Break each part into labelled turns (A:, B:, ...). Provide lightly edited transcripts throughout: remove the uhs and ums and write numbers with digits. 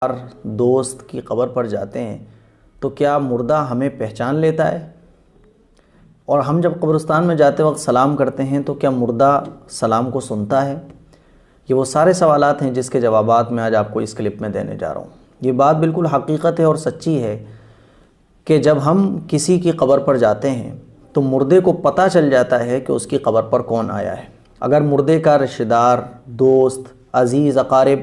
A: ہر دوست کی قبر پر جاتے ہیں تو کیا مردہ ہمیں پہچان لیتا ہے؟ اور ہم جب قبرستان میں جاتے وقت سلام کرتے ہیں تو کیا مردہ سلام کو سنتا ہے؟ یہ وہ سارے سوالات ہیں جس کے جوابات میں آج آپ کو اس کلپ میں دینے جا رہا ہوں۔ یہ بات بالکل حقیقت ہے اور سچی ہے کہ جب ہم کسی کی قبر پر جاتے ہیں تو مردے کو پتہ چل جاتا ہے کہ اس کی قبر پر کون آیا ہے۔ اگر مردے کا رشتہ دار، دوست، عزیز، اقارب،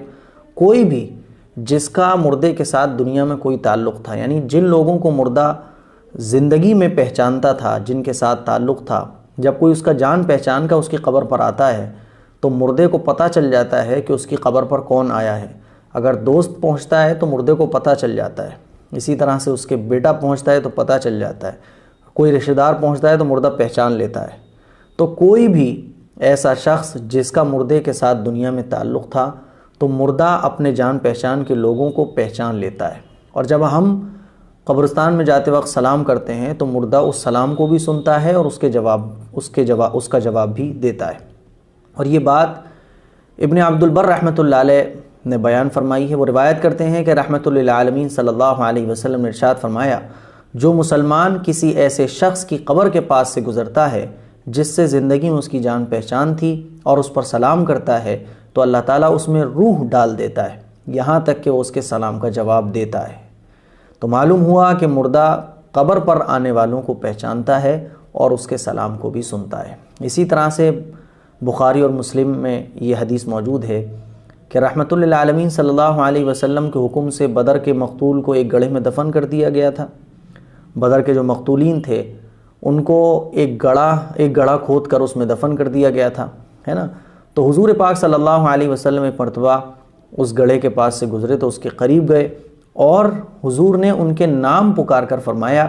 A: کوئی بھی جس کا مردے کے ساتھ دنیا میں کوئی تعلق تھا، یعنی جن لوگوں کو مردہ زندگی میں پہچانتا تھا، جن کے ساتھ تعلق تھا، جب کوئی اس کا جان پہچان کا اس کی قبر پر آتا ہے تو مردے کو پتہ چل جاتا ہے کہ اس کی قبر پر کون آیا ہے۔ اگر دوست پہنچتا ہے تو مردے کو پتہ چل جاتا ہے، اسی طرح سے اس کے بیٹا پہنچتا ہے تو پتہ چل جاتا ہے، کوئی رشتہ دار پہنچتا ہے تو مردہ پہچان لیتا ہے۔ تو کوئی بھی ایسا شخص جس کا مردے کے ساتھ دنیا میں تعلق تھا تو مردہ اپنے جان پہچان کے لوگوں کو پہچان لیتا ہے، اور جب ہم قبرستان میں جاتے وقت سلام کرتے ہیں تو مردہ اس سلام کو بھی سنتا ہے اور اس کا جواب بھی دیتا ہے۔ اور یہ بات ابن عبد البر رحمۃ اللہ علیہ نے بیان فرمائی ہے۔ وہ روایت کرتے ہیں کہ رحمۃ للعالمین صلی اللہ علیہ وسلم نے ارشاد فرمایا، جو مسلمان کسی ایسے شخص کی قبر کے پاس سے گزرتا ہے جس سے زندگی میں اس کی جان پہچان تھی اور اس پر سلام کرتا ہے تو اللہ تعالیٰ اس میں روح ڈال دیتا ہے یہاں تک کہ وہ اس کے سلام کا جواب دیتا ہے۔ تو معلوم ہوا کہ مردہ قبر پر آنے والوں کو پہچانتا ہے اور اس کے سلام کو بھی سنتا ہے۔ اسی طرح سے بخاری اور مسلم میں یہ حدیث موجود ہے کہ رحمۃ للعالمین صلی اللہ علیہ وسلم کے حکم سے بدر کے مقتول کو ایک گڑھے میں دفن کر دیا گیا تھا۔ بدر کے جو مقتولین تھے ان کو ایک گڑھا کھود کر اس میں دفن کر دیا گیا تھا، ہے نا۔ تو حضور پاک صلی اللہ علیہ وسلم ایک مرتبہ اس گڑھے کے پاس سے گزرے تو اس کے قریب گئے اور حضور نے ان کے نام پکار کر فرمایا،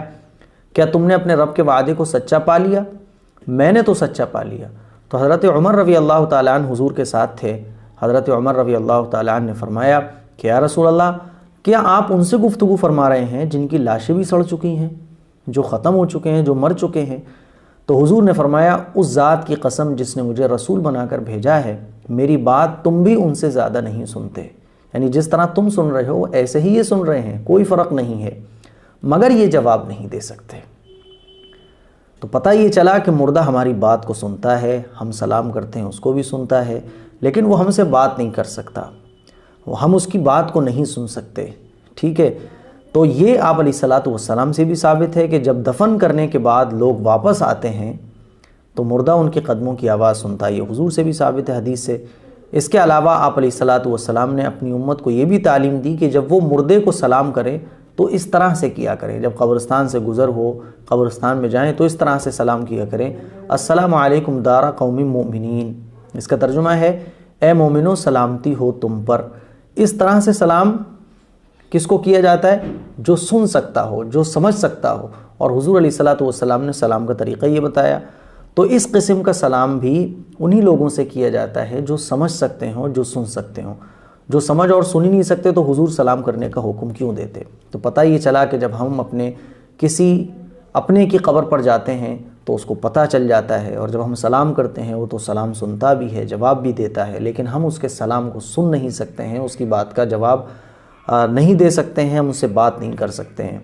A: کیا تم نے اپنے رب کے وعدے کو سچا پا لیا؟ میں نے تو سچا پا لیا۔ تو حضرت عمر رضی اللہ تعالیٰ عنہ حضور کے ساتھ تھے۔ حضرت عمر رضی اللہ تعالیٰ عنہ نے فرمایا کہ یا رسول اللہ، کیا آپ ان سے گفتگو فرما رہے ہیں جن کی لاشیں بھی سڑ چکی ہیں، جو ختم ہو چکے ہیں، جو مر چکے ہیں؟ تو حضور نے فرمایا، اس ذات کی قسم جس نے مجھے رسول بنا کر بھیجا ہے، میری بات تم بھی ان سے زیادہ نہیں سنتے، یعنی جس طرح تم سن رہے ہو ایسے ہی یہ سن رہے ہیں، کوئی فرق نہیں ہے، مگر یہ جواب نہیں دے سکتے۔ تو پتہ یہ چلا کہ مردہ ہماری بات کو سنتا ہے، ہم سلام کرتے ہیں اس کو بھی سنتا ہے، لیکن وہ ہم سے بات نہیں کر سکتا، ہم اس کی بات کو نہیں سن سکتے، ٹھیک ہے۔ تو یہ آپ علیہ الصلوۃ والسلام سے بھی ثابت ہے کہ جب دفن کرنے کے بعد لوگ واپس آتے ہیں تو مردہ ان کے قدموں کی آواز سنتا ہے، یہ حضور سے بھی ثابت ہے حدیث سے۔ اس کے علاوہ آپ علیہ الصلوۃ والسلام نے اپنی امت کو یہ بھی تعلیم دی کہ جب وہ مردے کو سلام کریں تو اس طرح سے کیا کریں، جب قبرستان سے گزر ہو، قبرستان میں جائیں تو اس طرح سے سلام کیا کریں، السلام علیکم دار قوم مومنین۔ اس کا ترجمہ ہے، اے مومنو سلامتی ہو تم پر۔ اس طرح سے سلام کس کو کیا جاتا ہے؟ جو سن سکتا ہو، جو سمجھ سکتا ہو، اور حضور علیہ الصلوۃ والسلام نے سلام کا طریقہ یہ بتایا۔ تو اس قسم کا سلام بھی انہی لوگوں سے کیا جاتا ہے جو سمجھ سکتے ہوں، جو سن سکتے ہوں۔ جو سمجھ اور سن ہی نہیں سکتے تو حضور سلام کرنے کا حکم کیوں دیتے؟ تو پتہ یہ چلا کہ جب ہم اپنے کی قبر پر جاتے ہیں تو اس کو پتہ چل جاتا ہے، اور جب ہم سلام کرتے ہیں وہ تو سلام سنتا بھی ہے، جواب بھی دیتا ہے، لیکن ہم اس کے سلام کو سن نہیں سکتے ہیں، اس کی بات کا جواب نہیں دے سکتے ہیں، ہم اس سے بات نہیں کر سکتے ہیں۔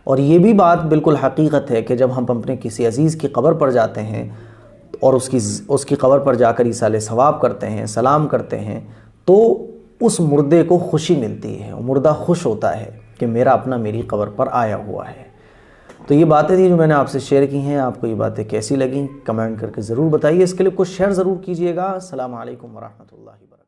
A: اور یہ بھی بات بالکل حقیقت ہے کہ جب ہم اپنے کسی عزیز کی قبر پر جاتے ہیں اور اس کی قبر پر جا کر ایصال ثواب کرتے ہیں، سلام کرتے ہیں، تو اس مردے کو خوشی ملتی ہے، مردہ خوش ہوتا ہے کہ میرا اپنا میری قبر پر آیا ہوا ہے۔ تو یہ باتیں تھیں جو میں نے آپ سے شیئر کی ہیں۔ آپ کو یہ باتیں کیسی لگیں کمنٹ کر کے ضرور بتائیے، اس کلپ کو شیئر ضرور کیجیے گا۔ السلام علیکم ورحمۃ اللہ وبرکاتہ۔